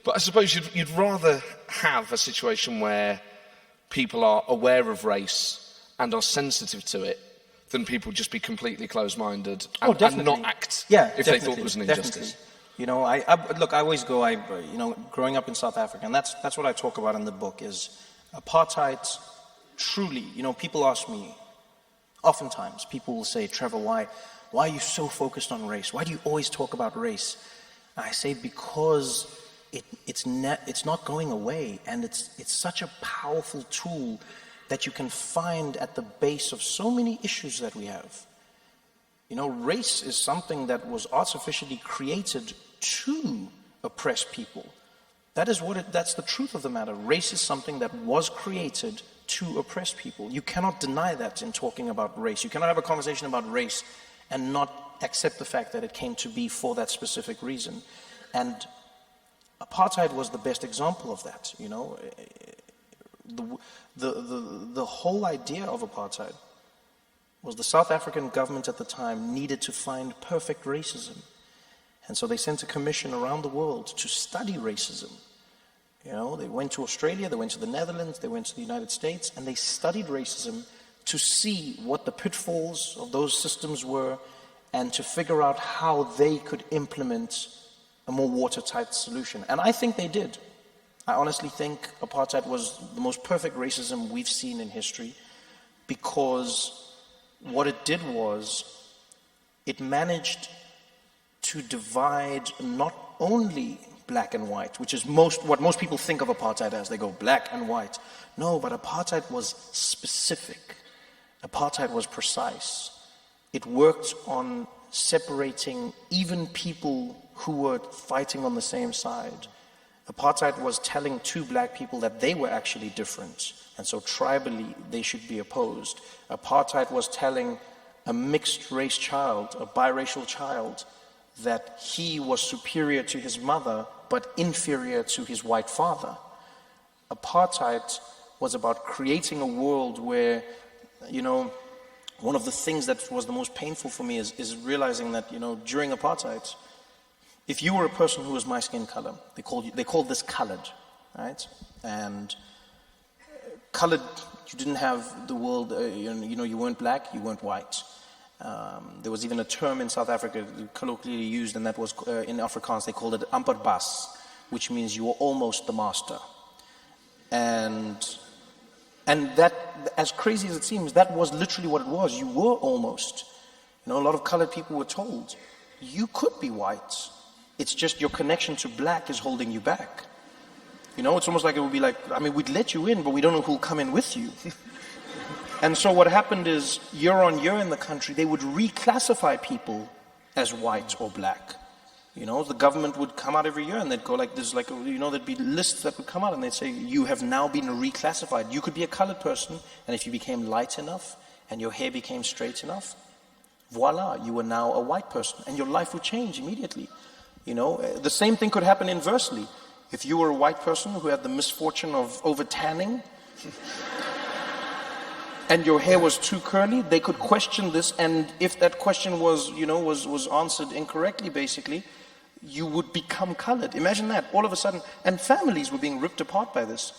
But I suppose you'd rather have a situation where people are aware of race and are sensitive to it than people just be completely closed-minded and not act if they thought it was an injustice. Definitely. You know, I always go, growing up in South Africa, and that's what I talk about in the book, is apartheid truly, people ask me, oftentimes, people will say, Trevor, why are you so focused on race? Why do you always talk about race? And I say, because it's not going away, and it's such a powerful tool that you can find at the base of so many issues that we have. Race is something that was artificially created to oppress people. That's the truth of the matter. Race is something that was created to oppress people. You cannot deny that in talking about race. You cannot have a conversation about race and not accept the fact that it came to be for that specific reason. And apartheid was the best example of that. The whole idea of apartheid was the South African government at the time needed to find perfect racism. And so they sent a commission around the world to study racism. They went to Australia, they went to the Netherlands, they went to the United States, and they studied racism to see what the pitfalls of those systems were and to figure out how they could implement a more watertight solution. And I think they did. I honestly think apartheid was the most perfect racism we've seen in history, because what it did was it managed to divide not only black and white, which is what most people think of apartheid as. They go black and white. No, but apartheid was specific. Apartheid was precise. It worked on separating even people who were fighting on the same side. Apartheid was telling two black people that they were actually different, and so tribally they should be opposed. Apartheid was telling a mixed race child, a biracial child, that he was superior to his mother but inferior to his white father. Apartheid was about creating a world where, one of the things that was the most painful for me is realizing that, during apartheid, if you were a person who was my skin color, they called this colored, right? And colored, you didn't have the world, you weren't black, you weren't white. There was even a term in South Africa colloquially used, and that was in Afrikaans, they called it amper bas, which means you were almost the master. And that, as crazy as it seems, that was literally what it was. You were almost. A lot of colored people were told, you could be white. It's just your connection to black is holding you back. It's almost like it would be like, we'd let you in, but we don't know who'll come in with you. And so what happened is, year on year in the country, they would reclassify people as white or black. The government would come out every year and they'd go there'd be lists that would come out and they'd say, you have now been reclassified. You could be a colored person, and if you became light enough and your hair became straight enough, voila, you were now a white person, and your life would change immediately. The same thing could happen inversely. If you were a white person who had the misfortune of over-tanning and your hair was too curly, they could question this, and if that question was answered incorrectly, basically, you would become colored. Imagine that, all of a sudden. And families were being ripped apart by this.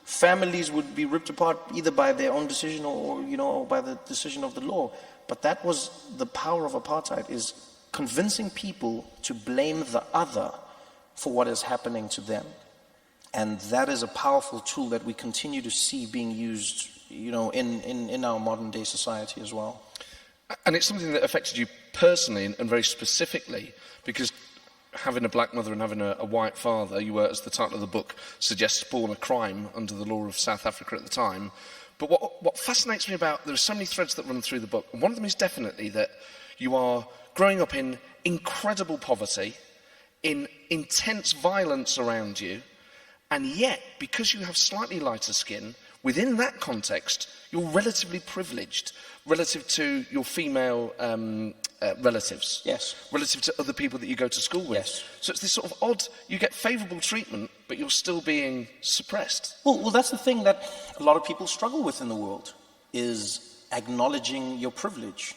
Families would be ripped apart either by their own decision or by the decision of the law. But that was the power of apartheid, is convincing people to blame the other for what is happening to them. And that is a powerful tool that we continue to see being used, in our modern day society as well. And it's something that affected you personally and very specifically, because having a black mother and having a white father, you were, as the title of the book suggests, born a crime under the law of South Africa at the time. But what fascinates me there are so many threads that run through the book, and one of them is definitely that you are growing up in incredible poverty, in intense violence around you, and yet, because you have slightly lighter skin, within that context, you're relatively privileged relative to your female relatives. Yes. Relative to other people that you go to school with. Yes. So it's this sort of odd, you get favourable treatment, but you're still being suppressed. Well, that's the thing that a lot of people struggle with in the world, is acknowledging your privilege.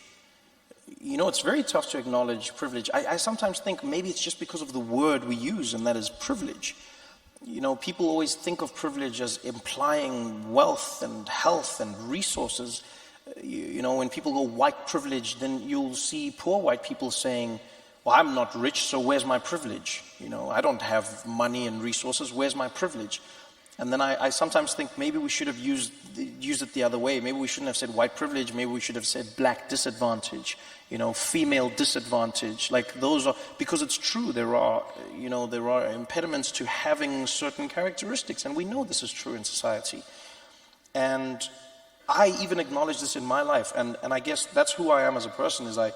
It's very tough to acknowledge privilege. I sometimes think maybe it's just because of the word we use, and that is privilege. people always think of privilege as implying wealth and health and resources. When people go white privilege, then you'll see poor white people saying, well, I'm not rich, so where's my privilege? I don't have money and resources, where's my privilege? And then I sometimes think maybe we should have used it the other way. Maybe we shouldn't have said white privilege, maybe we should have said black disadvantage, female disadvantage. Like those are, because it's true, there are impediments to having certain characteristics, and we know this is true in society. And I even acknowledge this in my life, and I guess that's who I am as a person, is I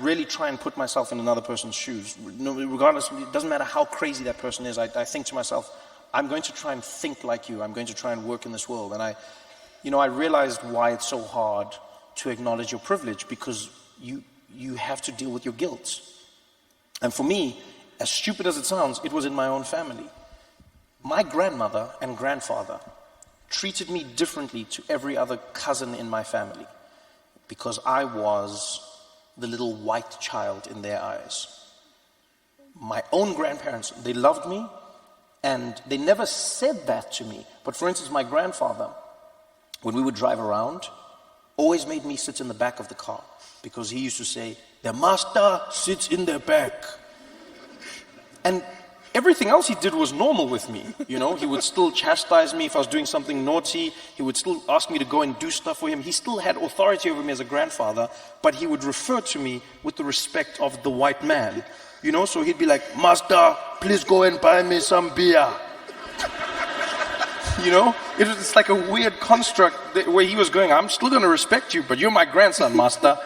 really try and put myself in another person's shoes. Regardless, it doesn't matter how crazy that person is, I think to myself, I'm going to try and think like you, I'm going to try and work in this world. And I realized why it's so hard to acknowledge your privilege, because you have to deal with your guilt. And for me, as stupid as it sounds, it was in my own family. My grandmother and grandfather treated me differently to every other cousin in my family, because I was the little white child in their eyes. My own grandparents, they loved me, and they never said that to me. But for instance, my grandfather, when we would drive around, always made me sit in the back of the car, because he used to say, the master sits in the back. And everything else he did was normal with me. He would still chastise me if I was doing something naughty. He would still ask me to go and do stuff for him. He still had authority over me as a grandfather, but he would refer to me with the respect of the white man. So he'd be like, master, please go and buy me some beer. It's like a weird construct where he was going, I'm still going to respect you, but you're my grandson, master.